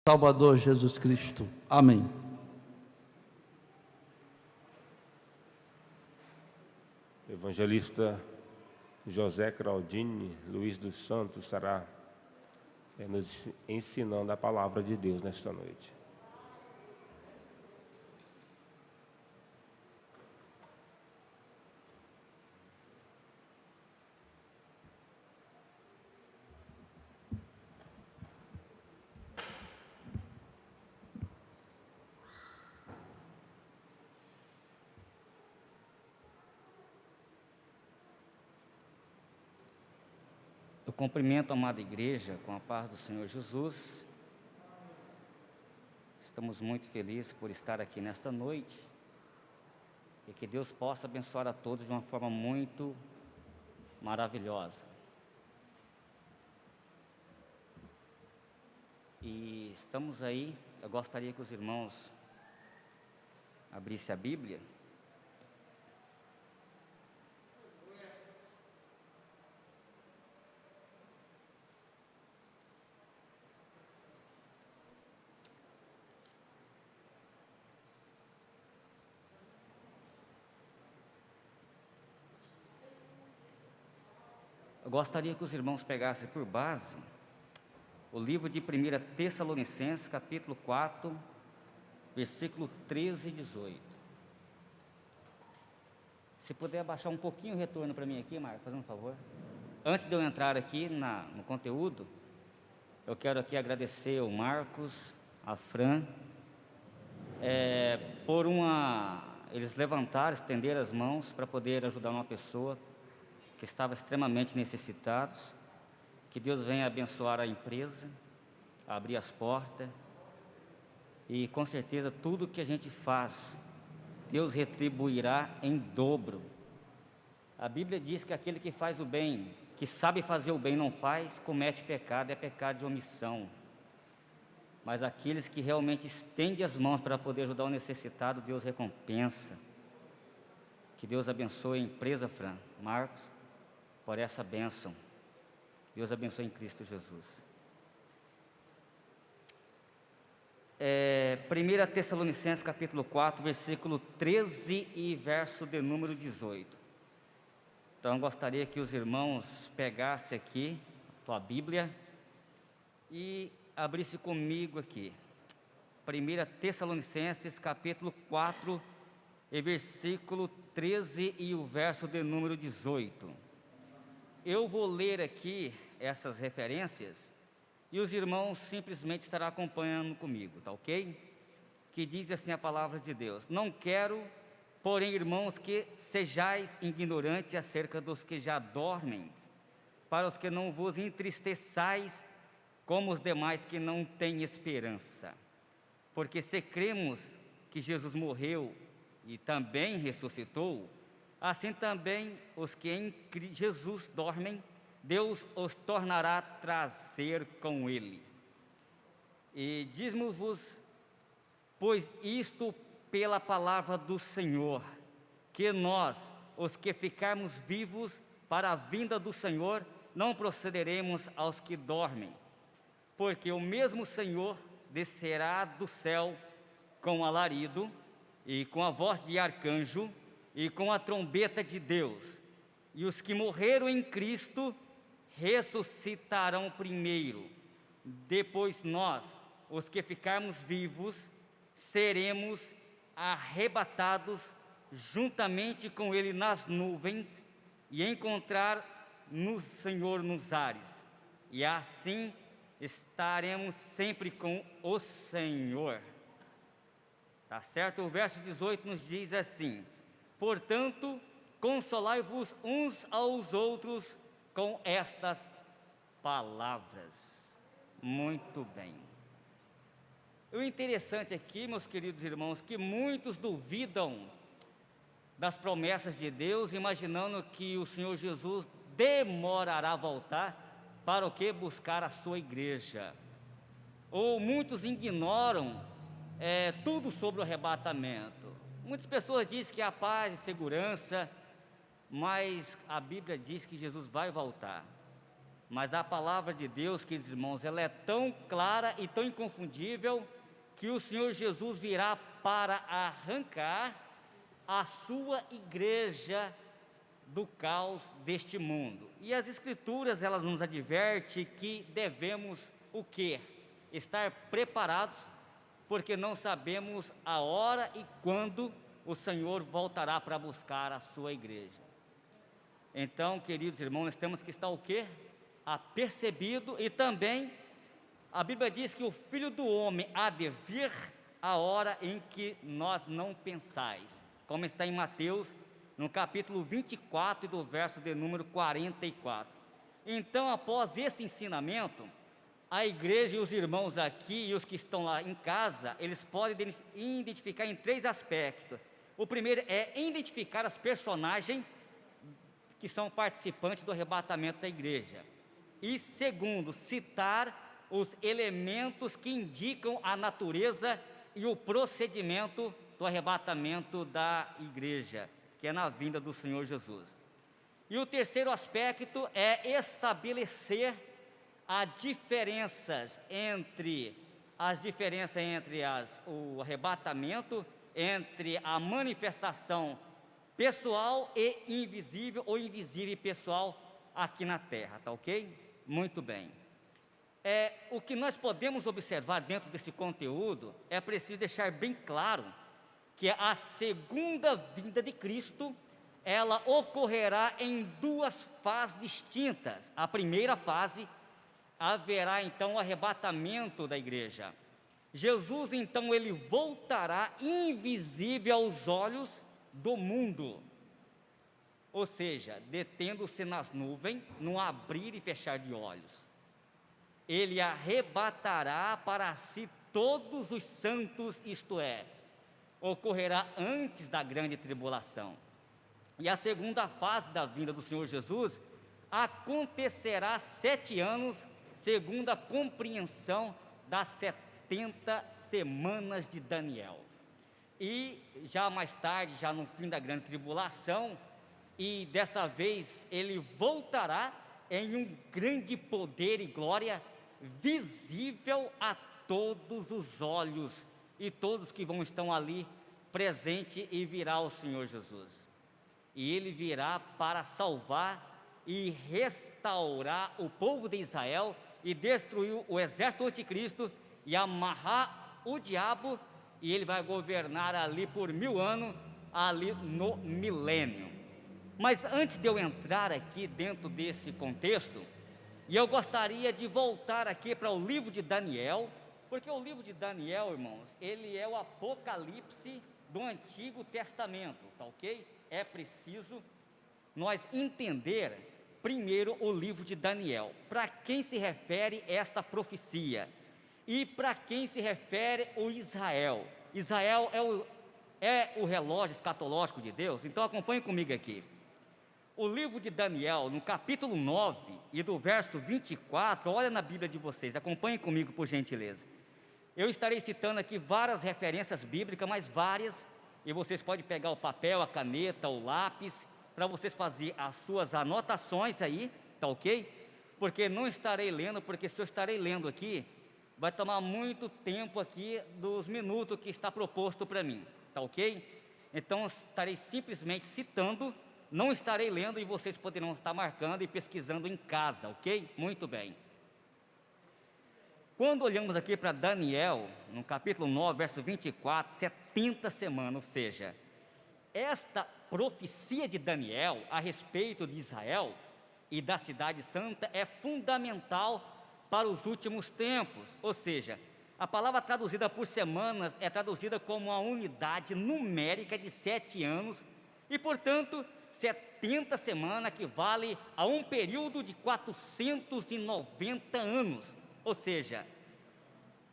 Salvador Jesus Cristo. Amém. Evangelista José Claudine Luiz dos Santos estará nos ensinando a palavra de Deus nesta noite. Eu cumprimento a amada igreja com a paz do Senhor Jesus. Estamos muito felizes por estar aqui nesta noite e que Deus possa abençoar a todos de uma forma muito maravilhosa. E estamos aí, eu gostaria que os irmãos abrissem a Bíblia. Eu gostaria que os irmãos pegassem por base o livro de 1 Tessalonicenses, capítulo 4, versículo 13 e 18. Se puder abaixar um pouquinho o retorno para mim aqui, Marcos, fazendo um favor. Antes de eu entrar aqui no conteúdo, eu quero aqui agradecer ao Marcos, a Fran, eles levantaram, estenderam as mãos para poder ajudar uma pessoa que estava extremamente necessitados. Que Deus venha abençoar a empresa, abrir as portas, e com certeza tudo que a gente faz, Deus retribuirá em dobro. A Bíblia diz que aquele que faz o bem, que sabe fazer o bem não faz, comete pecado, é pecado de omissão. Mas aqueles que realmente estendem as mãos para poder ajudar o necessitado, Deus recompensa. Que Deus abençoe a empresa, Fran, Marcos, por essa bênção. Deus abençoe em Cristo Jesus. 1 Tessalonicenses capítulo 4, versículo 13 e verso de número 18. Então, gostaria que os irmãos pegassem aqui a tua Bíblia e abrissem comigo aqui. 1 Tessalonicenses capítulo 4, e versículo 13 e o verso de número 18. Eu vou ler aqui essas referências e os irmãos simplesmente estarão acompanhando comigo, tá ok? Que diz assim a palavra de Deus: não quero, porém, irmãos, que sejais ignorantes acerca dos que já dormem, para os que não vos entristeçais como os demais que não têm esperança. Porque se cremos que Jesus morreu e também ressuscitou, assim também os que em Jesus dormem, Deus os tornará a trazer com Ele. E diz-vos, pois isto pela palavra do Senhor, que nós, os que ficarmos vivos para a vinda do Senhor, não procederemos aos que dormem. Porque o mesmo Senhor descerá do céu com alarido, e com a voz de arcanjo, e com a trombeta de Deus, e os que morreram em Cristo ressuscitarão primeiro. Depois nós, os que ficarmos vivos, seremos arrebatados juntamente com Ele nas nuvens e encontrar no Senhor nos ares. E assim estaremos sempre com o Senhor. Tá certo? O verso 18 nos diz assim: portanto, consolai-vos uns aos outros com estas palavras. Muito bem. O interessante aqui, meus queridos irmãos, que muitos duvidam das promessas de Deus, imaginando que o Senhor Jesus demorará a voltar para o que? Buscar a sua igreja. Ou muitos ignoram tudo sobre o arrebatamento. Muitas pessoas dizem que há paz e segurança, mas a Bíblia diz que Jesus vai voltar. Mas a palavra de Deus, queridos irmãos, ela é tão clara e tão inconfundível que o Senhor Jesus virá para arrancar a sua igreja do caos deste mundo. E as Escrituras, elas nos advertem que devemos o quê? Estar preparados, porque não sabemos a hora e quando o Senhor voltará para buscar a sua igreja. Então, queridos irmãos, nós temos que estar o quê? Apercebido, e também a Bíblia diz que o Filho do Homem há de vir a hora em que nós não pensais, como está em Mateus, no capítulo 24, do verso de número 44. Então, após esse ensinamento, a igreja e os irmãos aqui e os que estão lá em casa, eles podem identificar em 3 aspectos. O primeiro é identificar as personagens que são participantes do arrebatamento da igreja. E segundo, citar os elementos que indicam a natureza e o procedimento do arrebatamento da igreja, que é na vinda do Senhor Jesus. E o terceiro aspecto é estabelecer as diferenças entre o arrebatamento, entre a manifestação pessoal e invisível, ou invisível e pessoal aqui na terra, tá ok? Muito bem. O que nós podemos observar dentro desse conteúdo, é preciso deixar bem claro que a segunda vinda de Cristo, ela ocorrerá em 2 fases distintas. A primeira fase, haverá então o arrebatamento da igreja. Jesus então ele voltará invisível aos olhos do mundo, ou seja, detendo-se nas nuvens, no abrir e fechar de olhos. Ele arrebatará para si todos os santos, isto é, ocorrerá antes da grande tribulação. E a segunda fase da vinda do Senhor Jesus acontecerá 7 anos, segundo a compreensão das 70 semanas de Daniel. E já mais tarde, já no fim da grande tribulação, e desta vez ele voltará em um grande poder e glória, visível a todos os olhos, e todos que estão ali presentes, e virá o Senhor Jesus. E ele virá para salvar e restaurar o povo de Israel, e destruir o exército anticristo, e amarrar o diabo, e ele vai governar ali por 1000 anos, ali no milênio. Mas antes de eu entrar aqui dentro desse contexto, e eu gostaria de voltar aqui para o livro de Daniel, porque o livro de Daniel, irmãos, ele é o Apocalipse do Antigo Testamento, tá ok? É preciso nós entender primeiro o livro de Daniel, para quem se refere esta profecia, e para quem se refere o Israel. Israel é o relógio escatológico de Deus. Então acompanhe comigo aqui. O livro de Daniel, no capítulo 9 e do verso 24, olha na Bíblia de vocês, acompanhem comigo por gentileza. Eu estarei citando aqui várias referências bíblicas, mas várias, e vocês podem pegar o papel, a caneta, o lápis, para vocês fazerem as suas anotações aí, tá ok? Porque não estarei lendo, porque se eu estarei lendo aqui, vai tomar muito tempo aqui dos minutos que está proposto para mim, tá ok? Então estarei simplesmente citando, não estarei lendo, e vocês poderão estar marcando e pesquisando em casa, ok? Muito bem. Quando olhamos aqui para Daniel, no capítulo 9, verso 24, 70 semanas, ou seja, esta profecia de Daniel a respeito de Israel e da cidade santa é fundamental para os últimos tempos, ou seja, a palavra traduzida por semanas é traduzida como uma unidade numérica de 7 anos, e portanto 70 semanas equivale a um período de 490 anos, ou seja,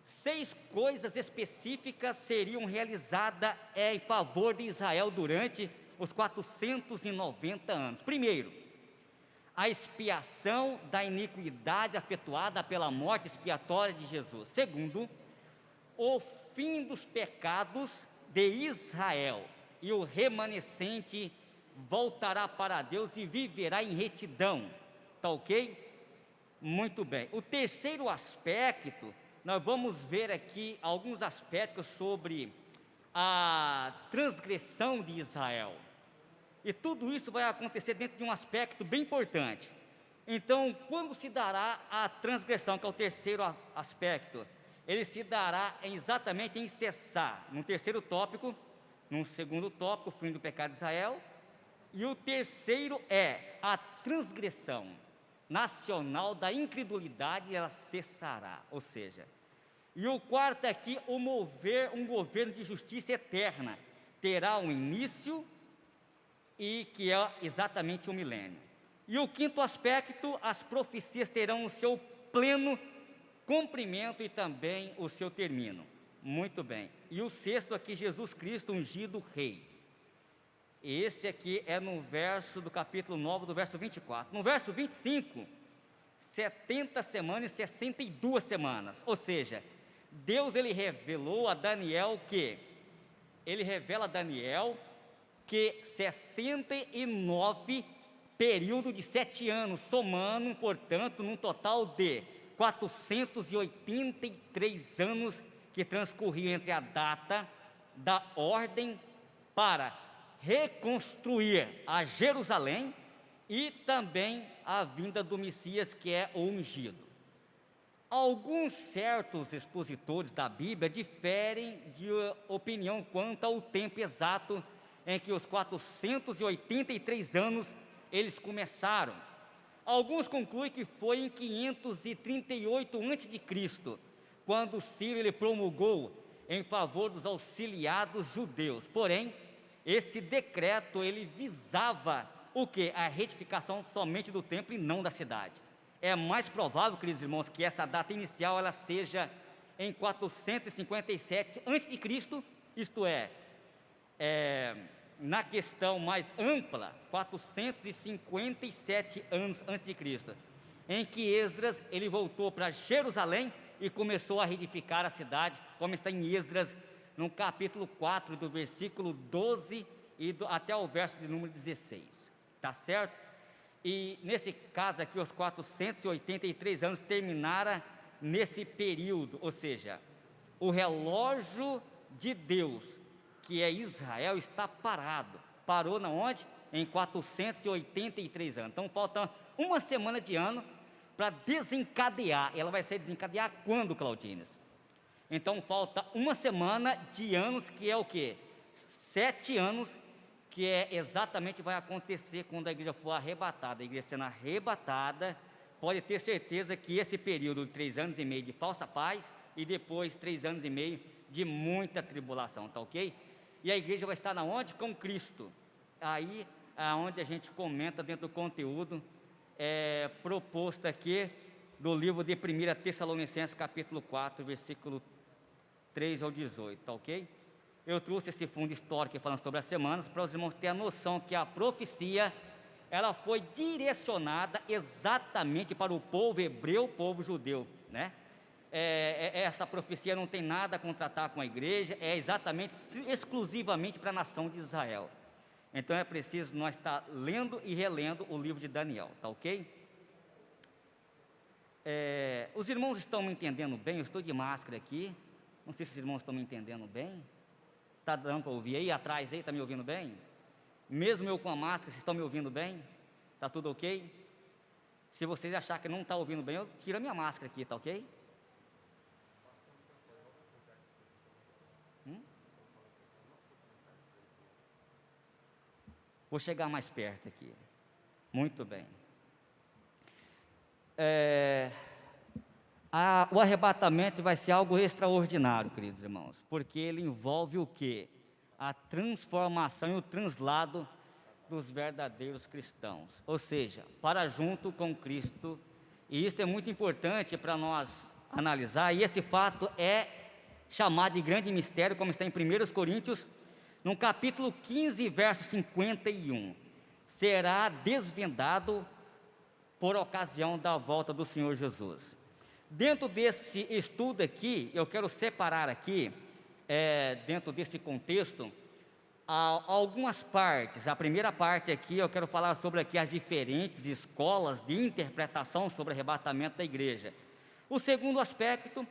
6 coisas específicas seriam realizadas em favor de Israel durante os 490 anos. Primeiro, a expiação da iniquidade efetuada pela morte expiatória de Jesus. Segundo, o fim dos pecados de Israel, e o remanescente voltará para Deus e viverá em retidão, tá ok? Muito bem. O terceiro aspecto, nós vamos ver aqui alguns aspectos sobre a transgressão de Israel. E tudo isso vai acontecer dentro de um aspecto bem importante. Então, quando se dará a transgressão, que é o terceiro aspecto? Ele se dará exatamente em cessar, no terceiro tópico, no segundo tópico, o fim do pecado de Israel, e o terceiro é a transgressão nacional da incredulidade, ela cessará, ou seja, e o quarto aqui, um governo de justiça eterna, terá um início, e que é exatamente o milênio. E o quinto aspecto, as profecias terão o seu pleno cumprimento e também o seu término. Muito bem. E o sexto aqui, Jesus Cristo ungido rei. Esse aqui é no verso do capítulo 9, do verso 24. No verso 25, 70 semanas e 62 semanas. Ou seja, Deus ele revelou a Daniel que, ele revela a Daniel que 69 período de 7 anos, somando, portanto, num total de 483 anos que transcorriam entre a data da ordem para reconstruir a Jerusalém e também a vinda do Messias, que é o ungido. Alguns certos expositores da Bíblia diferem de opinião quanto ao tempo exato em que os 483 anos eles começaram. Alguns concluem que foi em 538 a.C., quando Ciro ele promulgou em favor dos auxiliados judeus. Porém, esse decreto ele visava o quê? A retificação somente do templo e não da cidade. É mais provável, queridos irmãos, que essa data inicial ela seja em 457 a.C., isto é, na questão mais ampla, 457 anos antes de Cristo, em que Esdras ele voltou para Jerusalém e começou a reedificar a cidade, como está em Esdras, no capítulo 4, do versículo 12 até o verso de número 16, tá certo? E nesse caso aqui, os 483 anos terminaram nesse período, ou seja, o relógio de Deus, que é Israel, está parado. Parou na onde? Em 483 anos. Então falta uma semana de ano para desencadear. Ela vai ser desencadear quando, Claudines? Então falta uma semana de anos, que é o quê? 7 anos, que é exatamente vai acontecer quando a igreja for arrebatada. A igreja sendo arrebatada, pode ter certeza que esse período de 3 anos e meio de falsa paz e depois 3 anos e meio de muita tribulação, tá ok? E a igreja vai estar na onde? Com Cristo. Aí é onde a gente comenta dentro do conteúdo proposto aqui do livro de 1 Tessalonicenses capítulo 4, versículo 3 ao 18, tá ok? Eu trouxe esse fundo histórico falando sobre as semanas, para os irmãos terem a noção que a profecia, ela foi direcionada exatamente para o povo hebreu, o povo judeu, né? Essa profecia não tem nada a contratar com a igreja, é exatamente, exclusivamente para a nação de Israel. Então é preciso nós estar lendo e relendo o livro de Daniel, tá ok? Os irmãos estão me entendendo bem? Eu estou de máscara aqui, não sei se os irmãos estão me entendendo bem. Está dando para ouvir aí? Atrás aí, está me ouvindo bem? Mesmo eu com a máscara, vocês estão me ouvindo bem? Está tudo ok? Se vocês acharem que não está ouvindo bem, eu tiro a minha máscara aqui, tá ok? Vou chegar mais perto aqui. Muito bem. O arrebatamento vai ser algo extraordinário, queridos irmãos, porque ele envolve o quê? A transformação e o translado dos verdadeiros cristãos, ou seja, para junto com Cristo. E isso é muito importante para nós analisar, e esse fato é chamado de grande mistério, como está em 1 Coríntios, no capítulo 15, verso 51, será desvendado por ocasião da volta do Senhor Jesus. Dentro desse estudo aqui, eu quero separar aqui, dentro desse contexto, algumas partes. A primeira parte aqui, eu quero falar sobre aqui as diferentes escolas de interpretação sobre o arrebatamento da igreja. O segundo aspecto,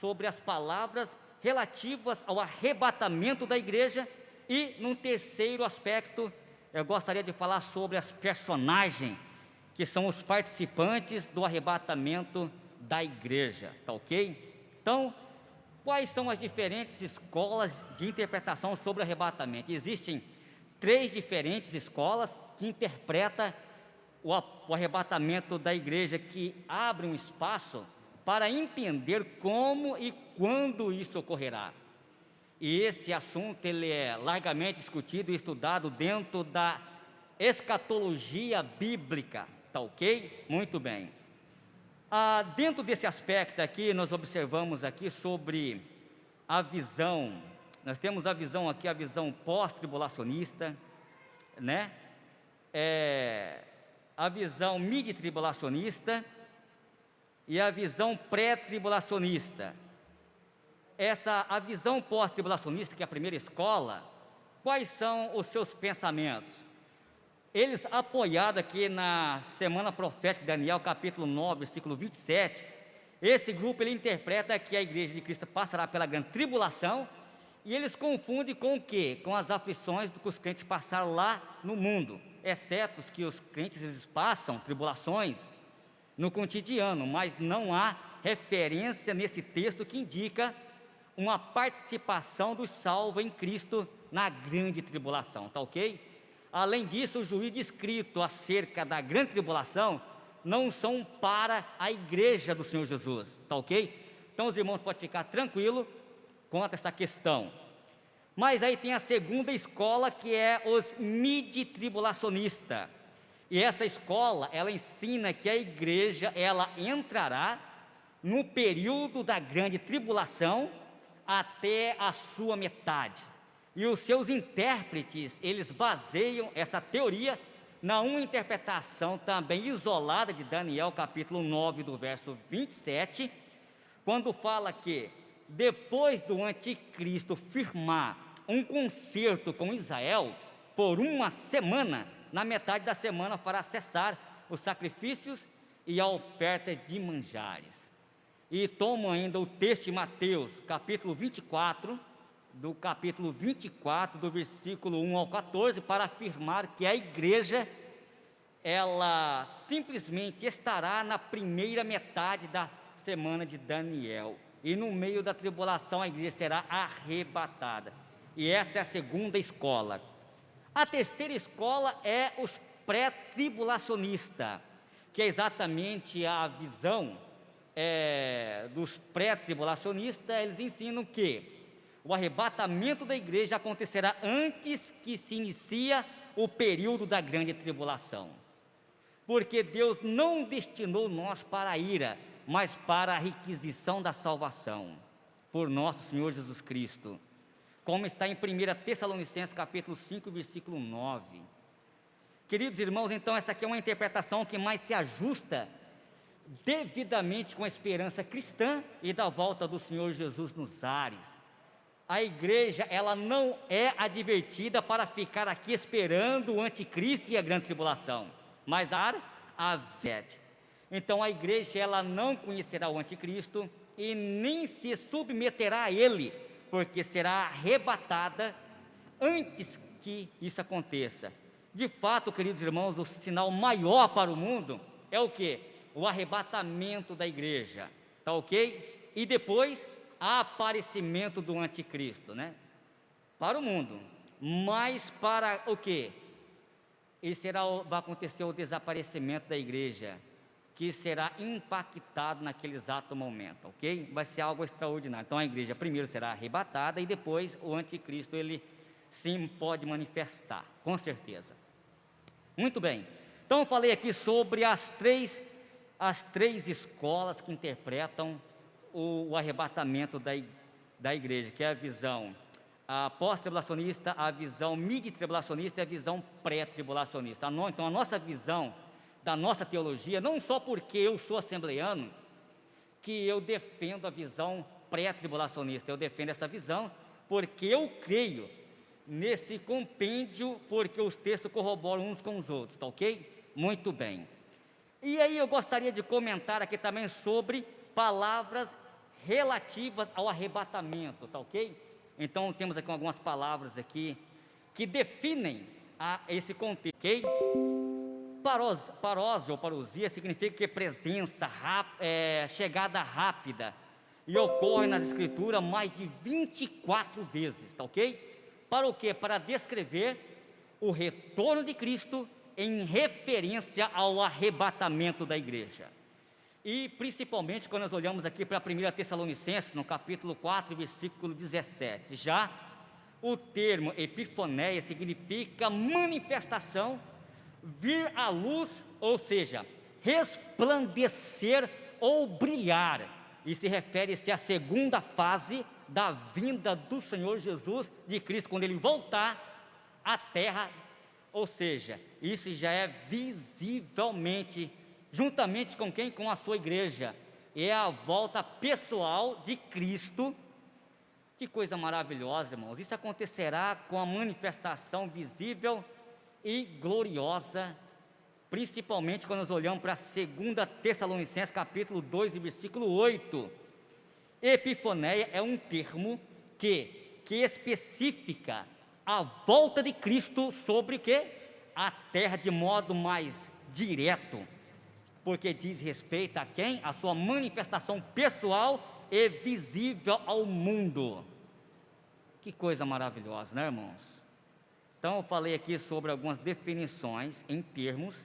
sobre as palavras relativas ao arrebatamento da igreja. E, num terceiro aspecto, eu gostaria de falar sobre as personagens, que são os participantes do arrebatamento da igreja, tá ok? Então, quais são as diferentes escolas de interpretação sobre o arrebatamento? Existem 3 diferentes escolas que interpretam o arrebatamento da igreja, que abrem um espaço para entender como e quando isso ocorrerá. E esse assunto ele é largamente discutido e estudado dentro da escatologia bíblica, tá ok? Muito bem. Dentro desse aspecto aqui, nós observamos aqui sobre a visão. Nós temos a visão aqui, a visão pós-tribulacionista, né? A visão midi-tribulacionista e a visão pré-tribulacionista. A visão pós-tribulacionista, que é a primeira escola, quais são os seus pensamentos? Eles, apoiados aqui na Semana Profética de Daniel, capítulo 9, versículo 27, esse grupo ele interpreta que a igreja de Cristo passará pela grande tribulação, e eles confundem com o quê? Com as aflições que os crentes passaram lá no mundo, exceto que os crentes eles passam tribulações no cotidiano, mas não há referência nesse texto que indica uma participação dos salvos em Cristo na grande tribulação, tá ok? Além disso, o juízo escrito acerca da grande tribulação não são para a igreja do Senhor Jesus, tá ok? Então os irmãos podem ficar tranquilos quanto a essa questão. Mas aí tem a segunda escola, que é os midi-tribulacionistas. E essa escola, ela ensina que a igreja, ela entrará no período da grande tribulação até a sua metade. E os seus intérpretes, eles baseiam essa teoria na uma interpretação também isolada de Daniel, capítulo 9, do verso 27, quando fala que depois do anticristo firmar um concerto com Israel, por uma semana, na metade da semana fará cessar os sacrifícios e a oferta de manjares. E tomam ainda o texto de Mateus, capítulo 24, do versículo 1 ao 14, para afirmar que a igreja, ela simplesmente estará na primeira metade da semana de Daniel, e no meio da tribulação a igreja será arrebatada. E essa é a segunda escola. A terceira escola é os pré-tribulacionistas, que é exatamente a visão dos pré-tribulacionistas. Eles ensinam que o arrebatamento da igreja acontecerá antes que se inicia o período da grande tribulação, porque Deus não destinou nós para a ira, mas para a requisição da salvação, por nosso Senhor Jesus Cristo, como está em 1 Tessalonicenses capítulo 5, versículo 9. Queridos irmãos, então essa aqui é uma interpretação que mais se ajusta devidamente com a esperança cristã e da volta do Senhor Jesus nos ares. A igreja, ela não é advertida para ficar aqui esperando o anticristo e a grande tribulação, mas a verdade. Então a igreja, ela não conhecerá o anticristo e nem se submeterá a ele, porque será arrebatada antes que isso aconteça. De fato, queridos irmãos, o sinal maior para o mundo é o quê? O arrebatamento da igreja, tá ok? E depois aparecimento do anticristo, né? Para o mundo, mas para o quê? Vai acontecer o desaparecimento da igreja, que será impactado naquele exato momento, ok? Vai ser algo extraordinário. Então a igreja primeiro será arrebatada e depois o anticristo, ele sim pode manifestar, com certeza. Muito bem, então eu falei aqui sobre as três escolas que interpretam o arrebatamento da igreja, que é a visão pós-tribulacionista, a visão midi-tribulacionista e a visão pré-tribulacionista. Então a nossa visão da nossa teologia, não só porque eu sou assembleiano, que eu defendo a visão pré-tribulacionista, eu defendo essa visão porque eu creio nesse compêndio, porque os textos corroboram uns com os outros, tá ok? Muito bem. E aí eu gostaria de comentar aqui também sobre palavras relativas ao arrebatamento, tá ok? Então temos aqui algumas palavras aqui que definem esse contexto, ok? Parósia ou parousia significa que presença, chegada rápida, e ocorre nas escrituras mais de 24 vezes, tá ok? Para o quê? Para descrever o retorno de Cristo em referência ao arrebatamento da igreja. E principalmente quando nós olhamos aqui para a 1 Tessalonicenses, no capítulo 4, versículo 17, já o termo epifaneia significa manifestação, vir à luz, ou seja, resplandecer ou brilhar, e se refere-se à segunda fase da vinda do Senhor Jesus de Cristo, quando Ele voltar à terra, ou seja, isso já é visivelmente, juntamente com quem? Com a sua igreja, é a volta pessoal de Cristo. Que coisa maravilhosa, irmãos, isso acontecerá com a manifestação visível e gloriosa, principalmente quando nós olhamos para 2 Tessalonicenses capítulo 2 e versículo 8, epifaneia é um termo que especifica a volta de Cristo sobre a terra de modo mais direto, porque diz respeito a quem? A sua manifestação pessoal e visível ao mundo. Que coisa maravilhosa, né, irmãos? Então eu falei aqui sobre algumas definições em termos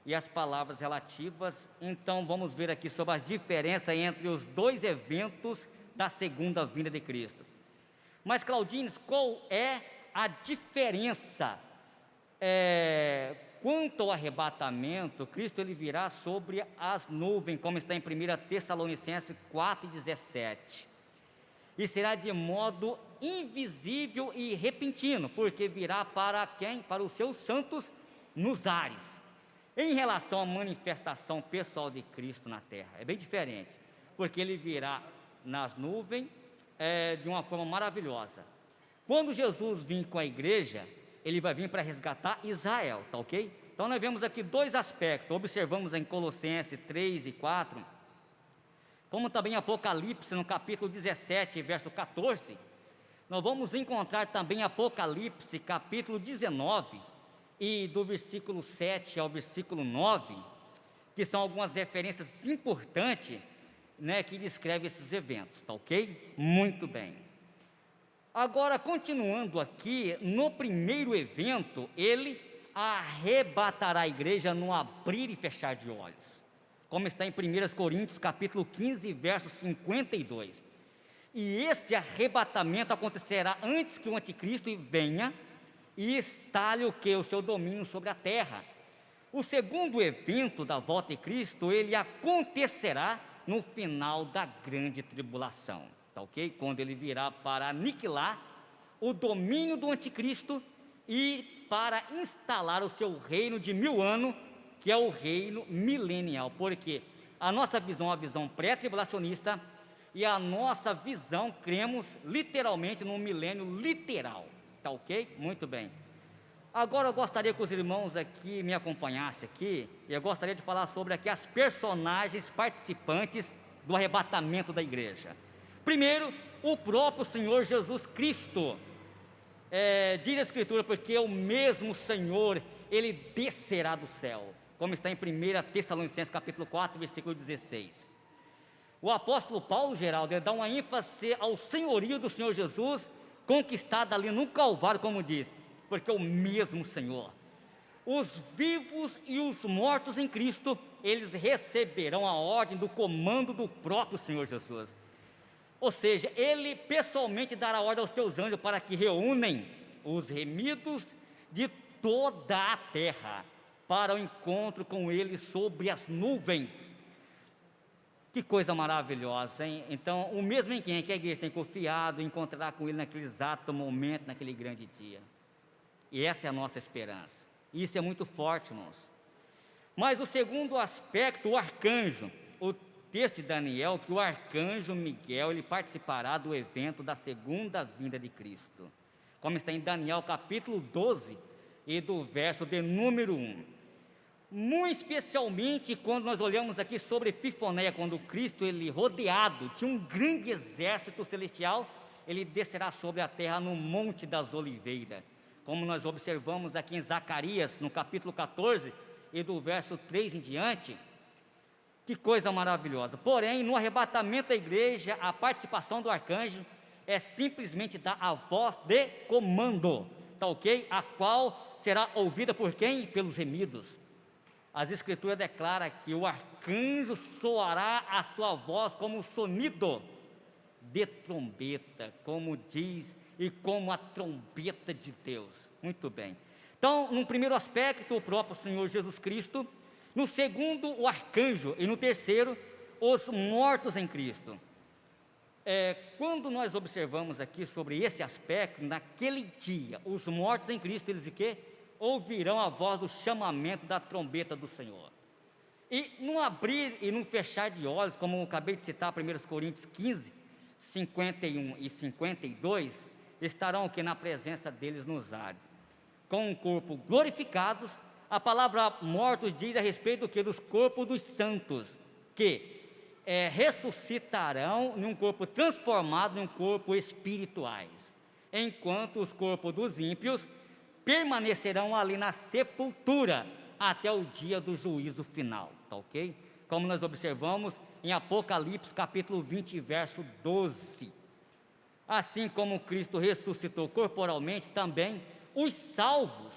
e as palavras relativas. Então vamos ver aqui sobre as diferenças entre os dois eventos da segunda vinda de Cristo. Mas Claudines, qual é a diferença? Quanto ao arrebatamento, Cristo ele virá sobre as nuvens, como está em 1 Tessalonicenses 4,17, e será de modo invisível e repentino, porque virá para quem? Para os seus santos nos ares. Em relação à manifestação pessoal de Cristo na terra, é bem diferente, porque ele virá nas nuvens de uma forma maravilhosa. Quando Jesus vir com a igreja, ele vai vir para resgatar Israel, tá ok? Então nós vemos aqui dois aspectos, observamos em Colossenses 3 e 4, como também em Apocalipse, no capítulo 17, verso 14, nós vamos encontrar também Apocalipse, capítulo 19, e do versículo 7 ao versículo 9, que são algumas referências importantes, né, que descrevem esses eventos, tá ok? Muito bem. Agora, continuando aqui, no primeiro evento, ele arrebatará a igreja no abrir e fechar de olhos, como está em 1 Coríntios, capítulo 15, verso 52. E esse arrebatamento acontecerá antes que o anticristo venha e instale o seu domínio sobre a terra. O segundo evento da volta de Cristo, ele acontecerá no final da grande tribulação, tá ok? Quando ele virá para aniquilar o domínio do anticristo e para instalar o seu reino de 1000 anos, que é o reino milenial, porque a nossa visão é uma visão pré-tribulacionista e a nossa visão, cremos literalmente no milênio literal, tá ok? Muito bem. Agora eu gostaria que os irmãos aqui me acompanhassem aqui, e eu gostaria de falar sobre aqui as personagens participantes do arrebatamento da igreja. Primeiro, o próprio Senhor Jesus Cristo. Diz a Escritura, porque o mesmo Senhor, Ele descerá do céu, como está em 1 Tessalonicenses capítulo 4, versículo 16. O apóstolo Paulo, Geraldo, ele dá uma ênfase ao senhorio do Senhor Jesus, conquistado ali no Calvário, como diz, porque o mesmo Senhor, os vivos e os mortos em Cristo, eles receberão a ordem do comando do próprio Senhor Jesus. Ou seja, Ele pessoalmente dará ordem aos teus anjos para que reúnem os remidos de toda a terra para o encontro com Ele sobre as nuvens. Que coisa maravilhosa, hein? Então, o mesmo em quem a igreja tem confiado, encontrará com Ele naquele exato momento, naquele grande dia. E essa é a nossa esperança. Isso é muito forte, irmãos. Mas o segundo aspecto, o arcanjo, o texto de Daniel, que o arcanjo Miguel, ele participará do evento da segunda vinda de Cristo. como está em Daniel capítulo 12 e do verso de número 1. Muito especialmente quando nós olhamos aqui sobre Epifaneia, quando Cristo, ele rodeado de um grande exército celestial, ele descerá sobre a terra no Monte das Oliveiras, como nós observamos aqui em Zacarias, no capítulo 14 e do verso 3 em diante. Que coisa maravilhosa. Porém, no arrebatamento da igreja, a participação do arcanjo é simplesmente dar a voz de comando, tá ok? A qual será ouvida por quem? Pelos remidos. As escrituras declaram que o arcanjo soará a sua voz como sonido de trombeta, como diz, e como a trombeta de Deus. Muito bem. Então, no primeiro aspecto, o próprio Senhor Jesus Cristo. No segundo, o arcanjo. E no terceiro, os mortos em Cristo. Quando nós observamos aqui sobre esse aspecto, naquele dia, os mortos em Cristo, eles o quê? Ouvirão a voz do chamamento da trombeta do Senhor. E no abrir e no fechar de olhos, como eu acabei de citar, 1 Coríntios 15, 51 e 52, estarão o que? Na presença deles nos ares, com um corpo glorificados. A palavra mortos diz a respeito do que? Dos corpos dos santos, que ressuscitarão num corpo transformado, num corpo espirituais, enquanto os corpos dos ímpios permanecerão ali na sepultura até o dia do juízo final, tá ok? Como nós observamos em Apocalipse capítulo 20, verso 12. Assim como Cristo ressuscitou corporalmente, também os salvos,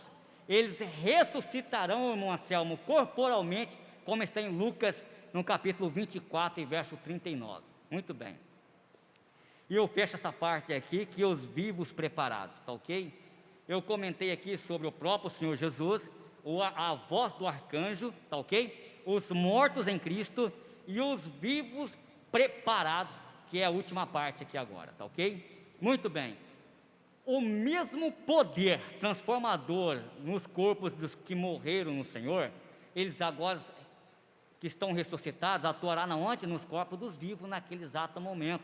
eles ressuscitarão, irmão Anselmo, corporalmente, como está em Lucas, no capítulo 24 e verso 39. Muito bem. E eu fecho essa parte aqui, que os vivos preparados, tá ok? Eu comentei aqui sobre o próprio Senhor Jesus, a voz do arcanjo, tá ok? Os mortos em Cristo e os vivos preparados, que é a última parte aqui agora, tá ok? Muito bem. O mesmo poder transformador nos corpos dos que morreram no Senhor, eles agora que estão ressuscitados, atuará na onde? Nos corpos dos vivos, naquele exato momento.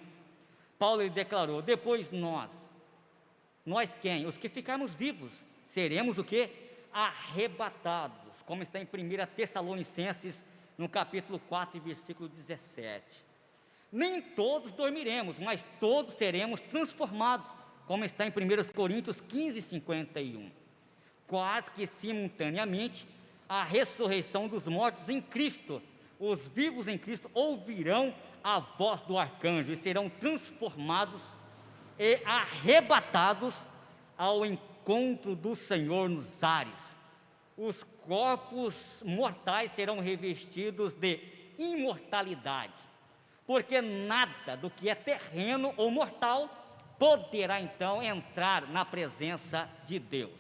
Paulo ele declarou: depois nós quem? Os que ficarmos vivos, seremos o que? Arrebatados, como está em 1 Tessalonicenses, no capítulo 4, versículo 17. Nem todos dormiremos, mas todos seremos transformados, como está em 1 Coríntios 15, 51. Quase que simultaneamente, a ressurreição dos mortos em Cristo, os vivos em Cristo ouvirão a voz do arcanjo e serão transformados e arrebatados ao encontro do Senhor nos ares. Os corpos mortais serão revestidos de imortalidade, porque nada do que é terreno ou mortal poderá então entrar na presença de Deus.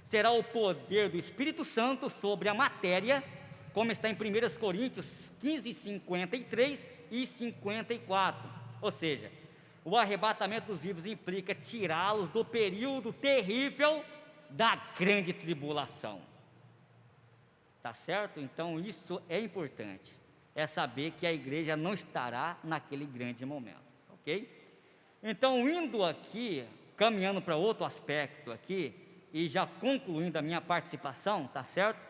Será o poder do Espírito Santo sobre a matéria, como está em 1 Coríntios 15, 53 e 54. Ou seja, o arrebatamento dos vivos implica tirá-los do período terrível da grande tribulação. Tá certo? Então isso é importante, é saber que a igreja não estará naquele grande momento, ok? Então, indo aqui, caminhando para outro aspecto aqui, e já concluindo a minha participação, tá certo?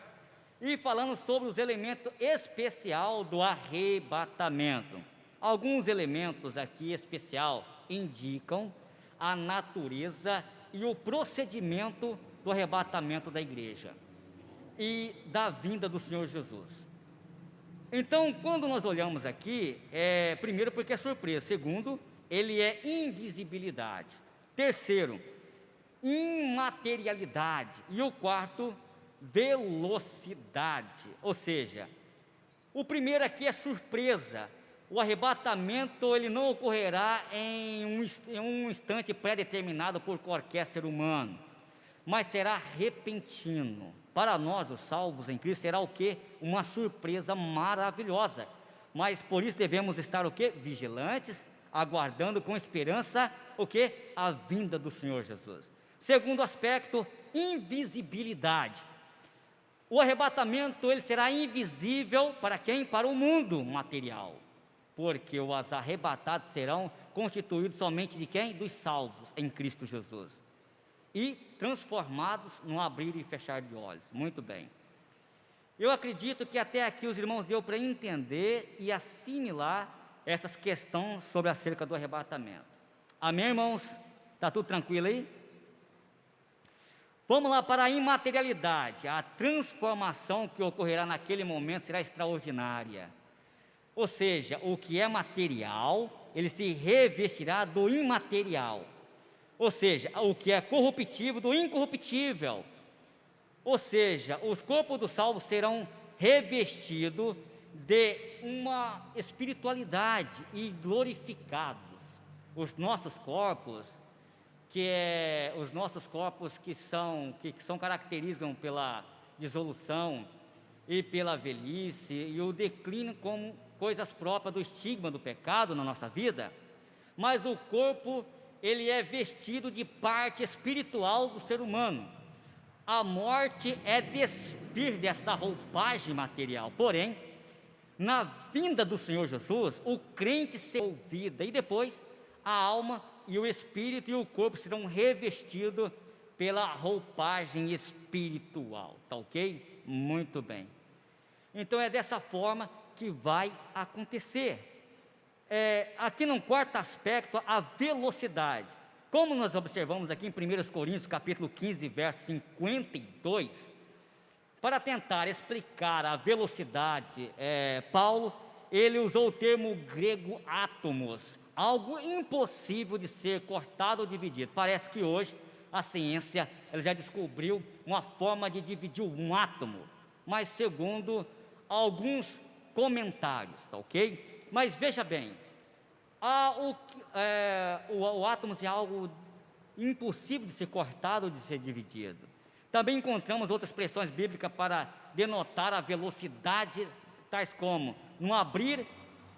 E falando sobre os elementos especiais do arrebatamento. Alguns elementos aqui especial indicam a natureza e o procedimento do arrebatamento da igreja e da vinda do Senhor Jesus. Então, quando nós olhamos aqui, primeiro porque é surpresa, segundo, ele é invisibilidade, terceiro, imaterialidade, e o quarto, velocidade. Ou seja, o primeiro aqui é surpresa. O arrebatamento ele não ocorrerá em um instante pré-determinado por qualquer ser humano, mas será repentino. Para nós, os salvos em Cristo, será o quê? Uma surpresa maravilhosa. Mas por isso devemos estar o quê? Vigilantes, aguardando com esperança o quê? A vinda do Senhor Jesus. Segundo aspecto, invisibilidade. O arrebatamento ele será invisível para quem? Para o mundo material, porque os arrebatados serão constituídos somente de quem? Dos salvos em Cristo Jesus. e transformados num abrir e fechar de olhos. Muito bem. Eu acredito que até aqui os irmãos deu para entender e assimilar essas questões sobre acerca do arrebatamento. Amém, irmãos? Está tudo tranquilo aí? Vamos lá para a imaterialidade. A transformação que ocorrerá naquele momento será extraordinária. Ou seja, o que é material, ele se revestirá do imaterial. Ou seja, o que é corruptível do incorruptível. Ou seja, os corpos dos salvos serão revestidos de uma espiritualidade e glorificados. Os nossos corpos, que são caracterizam pela dissolução e pela velhice e o declínio como coisas próprias do estigma do pecado na nossa vida, mas o corpo, ele é vestido de parte espiritual do ser humano. A morte é despir dessa roupagem material, porém, na vinda do Senhor Jesus, o crente será ouvido, e depois a alma e o espírito e o corpo serão revestidos pela roupagem espiritual, tá ok? Muito bem. Então é dessa forma que vai acontecer. Aqui no quarto aspecto, a velocidade. Como nós observamos aqui em 1 Coríntios capítulo 15, verso 52, para tentar explicar a velocidade, Paulo, ele usou o termo grego átomos, algo impossível de ser cortado ou dividido. Parece que hoje a ciência ela já descobriu uma forma de dividir um átomo, mas segundo alguns comentários, tá ok? Mas veja bem, o átomo é algo impossível de ser cortado ou de ser dividido. Também encontramos outras expressões bíblicas para denotar a velocidade, tais como num abrir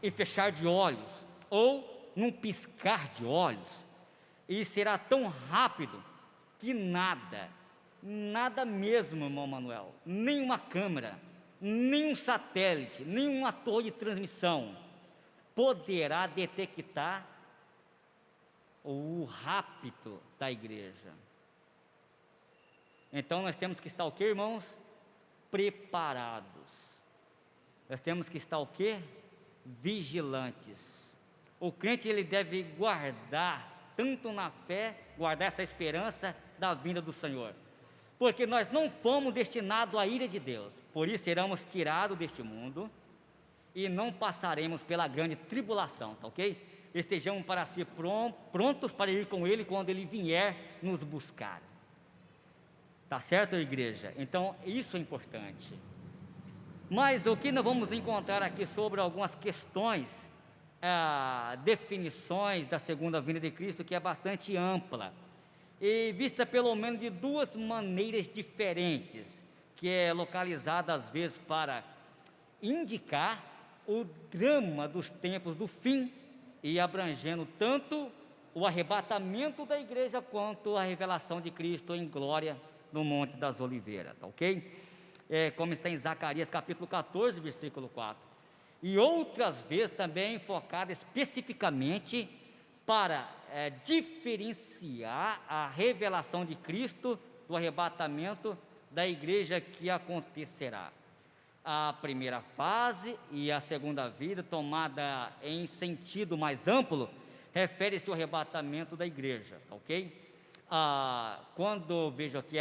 e fechar de olhos, ou num piscar de olhos, e será tão rápido que nada mesmo, irmão Manuel, nenhuma câmera, nenhum satélite, nenhuma torre de transmissão poderá detectar o rapto da igreja. Então nós temos que estar o quê, irmãos? Preparados. Nós temos que estar o quê? Vigilantes. O crente ele deve guardar, tanto na fé, guardar essa esperança da vinda do Senhor. Porque nós não fomos destinados à ira de Deus. Por isso seremos tirados deste mundo e não passaremos pela grande tribulação, tá ok? Estejamos para ser prontos para ir com Ele quando Ele vier nos buscar. Tá certo, igreja? Então, isso é importante. Mas o que nós vamos encontrar aqui sobre algumas questões, definições da segunda vinda de Cristo, que é bastante ampla, e vista pelo menos de duas maneiras diferentes, que é localizada às vezes para indicar o drama dos tempos do fim, e abrangendo tanto o arrebatamento da igreja, quanto a revelação de Cristo em glória no Monte das Oliveiras, tá ok? Como está em Zacarias capítulo 14, versículo 4. E outras vezes também focada especificamente para diferenciar a revelação de Cristo do arrebatamento da igreja que acontecerá. A primeira fase e a segunda vida, tomada em sentido mais amplo, refere-se ao arrebatamento da igreja, ok? Quando vejo aqui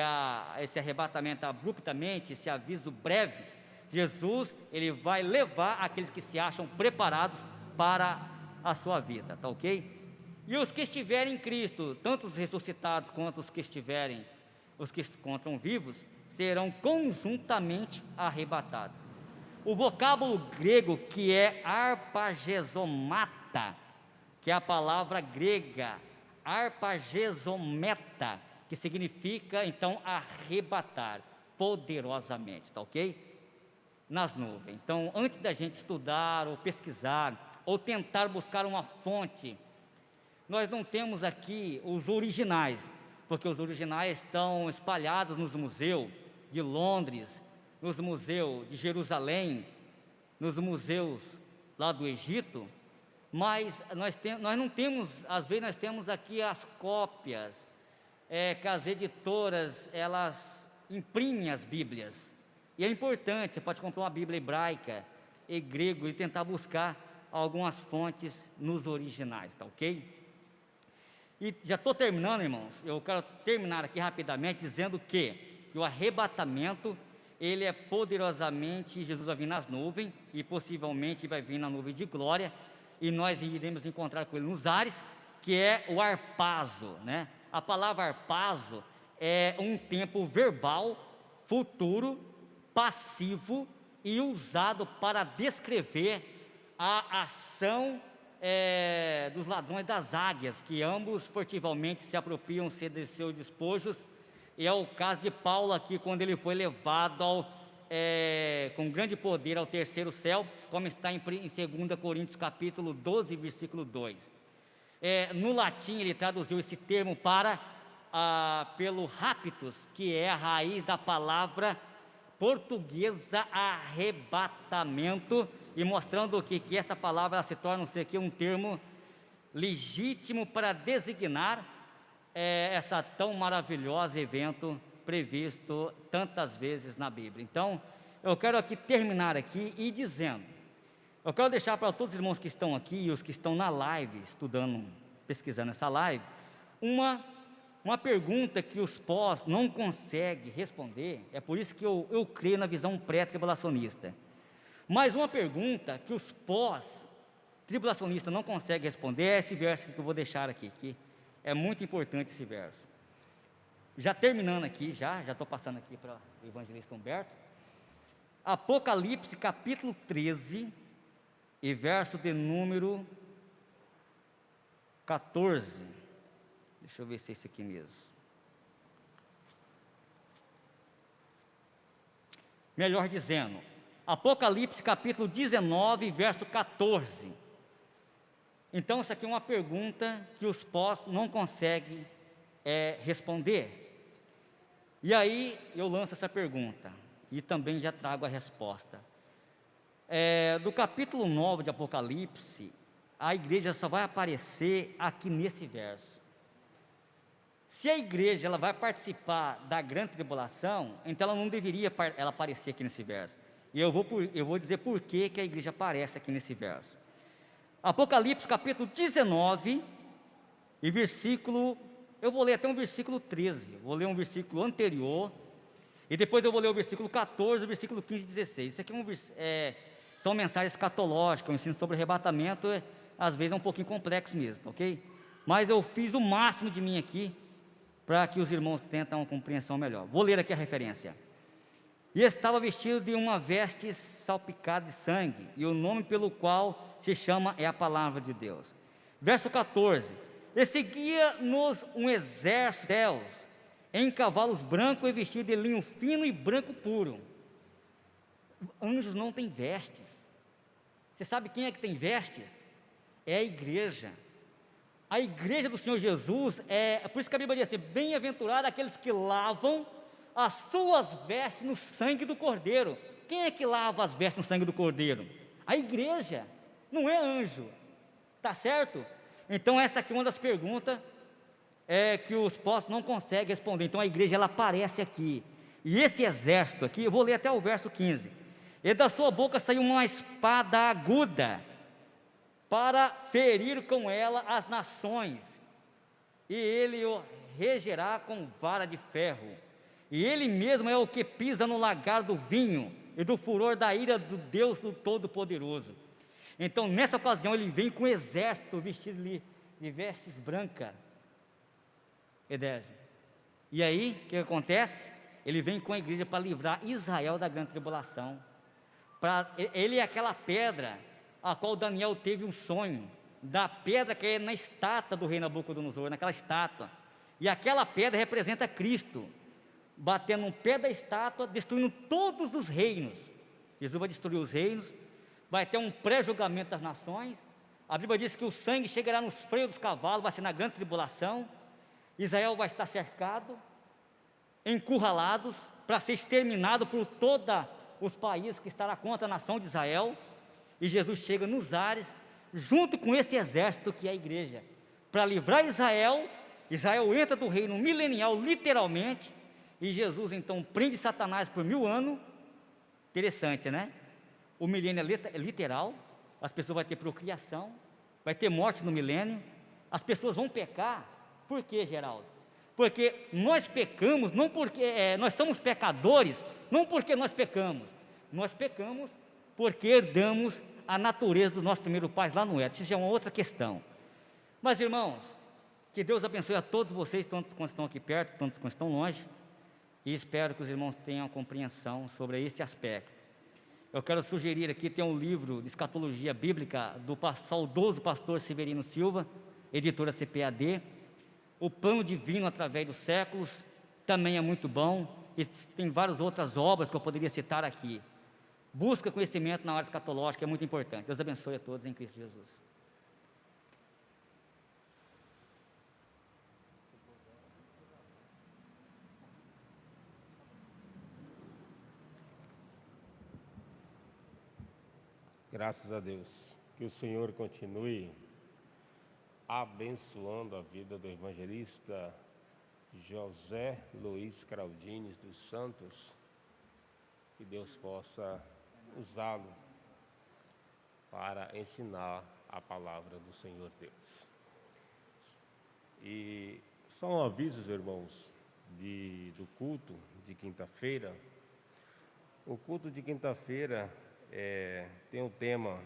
esse arrebatamento abruptamente, esse aviso breve, Jesus ele vai levar aqueles que se acham preparados para a sua vida, tá ok? E os que estiverem em Cristo, tanto os ressuscitados quanto os que se encontram vivos, serão conjuntamente arrebatados. O vocábulo grego que é arpagezomata, que é a palavra grega arpagezometa, que significa então arrebatar poderosamente, tá ok? Nas nuvens. Então, antes da gente estudar ou pesquisar ou tentar buscar uma fonte, nós não temos aqui os originais, porque os originais estão espalhados nos museus de Londres, nos museus de Jerusalém, nos museus lá do Egito, mas nós não temos, às vezes nós temos aqui as cópias que as editoras, elas imprimem as Bíblias. E é importante, você pode comprar uma Bíblia hebraica e grego e tentar buscar algumas fontes nos originais, tá ok? E já estou terminando, irmãos. Eu quero terminar aqui rapidamente dizendo que o arrebatamento, ele é poderosamente, Jesus vai vir nas nuvens, e possivelmente vai vir na nuvem de glória, e nós iremos encontrar com ele nos ares, que é o harpazo, né? A palavra harpazo é um tempo verbal, futuro, passivo e usado para descrever a ação dos ladrões das águias, que ambos furtivamente se apropriam-se de seus despojos. E é o caso de Paulo aqui, quando ele foi levado com grande poder ao terceiro céu, como está em 2 Coríntios capítulo 12, versículo 2. No latim ele traduziu esse termo pelo raptus, que é a raiz da palavra portuguesa arrebatamento, e mostrando que essa palavra se torna um termo legítimo para designar essa tão maravilhoso evento previsto tantas vezes na Bíblia. Então, eu quero aqui terminar aqui e dizendo, eu quero deixar para todos os irmãos que estão aqui e os que estão na live, estudando, pesquisando essa live, uma pergunta que os pós não conseguem responder. É por isso que eu creio na visão pré-tribulacionista. Mas uma pergunta que os pós-tribulacionistas não conseguem responder é esse verso que eu vou deixar aqui, que é muito importante esse verso. Já terminando aqui, já estou passando aqui para o evangelista Humberto. Apocalipse capítulo 13 e verso de número 14. Deixa eu ver se é esse aqui mesmo. Melhor dizendo, Apocalipse capítulo 19, verso 14. Então, isso aqui é uma pergunta que os pós não conseguem responder. E aí, eu lanço essa pergunta, e também já trago a resposta. Do capítulo 9 de Apocalipse, a igreja só vai aparecer aqui nesse verso. Se a igreja ela vai participar da grande tribulação, então ela não deveria ela aparecer aqui nesse verso. E eu vou dizer por que a igreja aparece aqui nesse verso. Apocalipse capítulo 19 e versículo, eu vou ler até um versículo 13, vou ler um versículo anterior, e depois eu vou ler o versículo 14, o versículo 15 e 16. Isso aqui são mensagens escatológicas, o ensino sobre arrebatamento às vezes é um pouquinho complexo mesmo, ok? Mas eu fiz o máximo de mim aqui, para que os irmãos tentem uma compreensão melhor. Vou ler aqui a referência. E estava vestido de uma veste salpicada de sangue, e o nome pelo qual se chama é a palavra de Deus. Verso 14. E seguia-nos um exército de céus, em cavalos brancos e vestidos de linho fino e branco puro. Anjos não têm vestes. Você sabe quem é que tem vestes? É a igreja. A igreja do Senhor Jesus, por isso que a Bíblia diz assim, bem-aventurado aqueles que lavam as suas vestes no sangue do Cordeiro. Quem é que lava as vestes no sangue do Cordeiro? A igreja, não é anjo, tá certo? Então essa aqui é uma das perguntas que os apóstolos não conseguem responder. Então a igreja ela aparece aqui, e esse exército aqui, eu vou ler até o verso 15, e da sua boca saiu uma espada aguda, para ferir com ela as nações, e ele o regerá com vara de ferro, e ele mesmo é o que pisa no lagar do vinho, e do furor da ira do Deus do Todo-Poderoso. Então nessa ocasião ele vem com um exército vestido de vestes brancas, Edésio. E aí, o que acontece? Ele vem com a igreja para livrar Israel da grande tribulação. Ele é aquela pedra a qual Daniel teve um sonho, da pedra que é na estátua do rei Nabucodonosor, naquela estátua, e aquela pedra representa Cristo, batendo no pé da estátua, destruindo todos os reinos. Jesus vai destruir os reinos, vai ter um pré-julgamento das nações. A Bíblia diz que o sangue chegará nos freios dos cavalos, vai ser na grande tribulação. Israel vai estar cercado, encurralados, para ser exterminado por todos os países que estará contra a nação de Israel. E Jesus chega nos ares, junto com esse exército que é a igreja, para livrar Israel Israel entra do reino milenial, literalmente, e Jesus então prende Satanás por 1000 anos. Interessante, né? O milênio é literal, as pessoas vão ter procriação, vai ter morte no milênio, as pessoas vão pecar. Por quê, Geraldo? Porque nós pecamos, não porque nós somos pecadores, não porque nós pecamos porque herdamos a natureza dos nossos primeiros pais lá no Éden. Isso já é uma outra questão. Mas, irmãos, que Deus abençoe a todos vocês, tantos quantos estão aqui perto, tantos quantos estão longe, e espero que os irmãos tenham compreensão sobre este aspecto. Eu quero sugerir aqui, tem um livro de escatologia bíblica do saudoso pastor Severino Silva, editora CPAD, O Plano Divino através dos séculos, também é muito bom, e tem várias outras obras que eu poderia citar aqui. Busca conhecimento na área escatológica, é muito importante. Deus abençoe a todos em Cristo Jesus. Graças a Deus. Que o Senhor continue abençoando a vida do evangelista José Luiz Craldines dos Santos. Que Deus possa usá-lo para ensinar a palavra do Senhor Deus. E só um aviso, irmãos, do culto de quinta-feira. O culto de quinta-feira tem o tema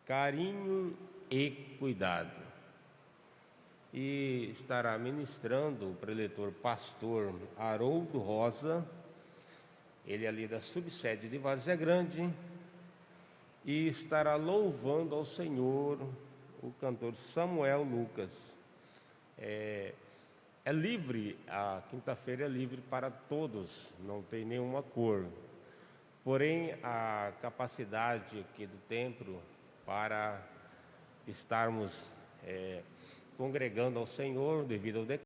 carinho e cuidado. E estará ministrando o preletor pastor Haroldo Rosa, ele ali da subsede de Várzea Grande, e estará louvando ao Senhor o cantor Samuel Lucas. É livre, a quinta-feira é livre para todos, não tem nenhuma cor. Porém, a capacidade aqui do templo para estarmos congregando ao Senhor devido ao decreto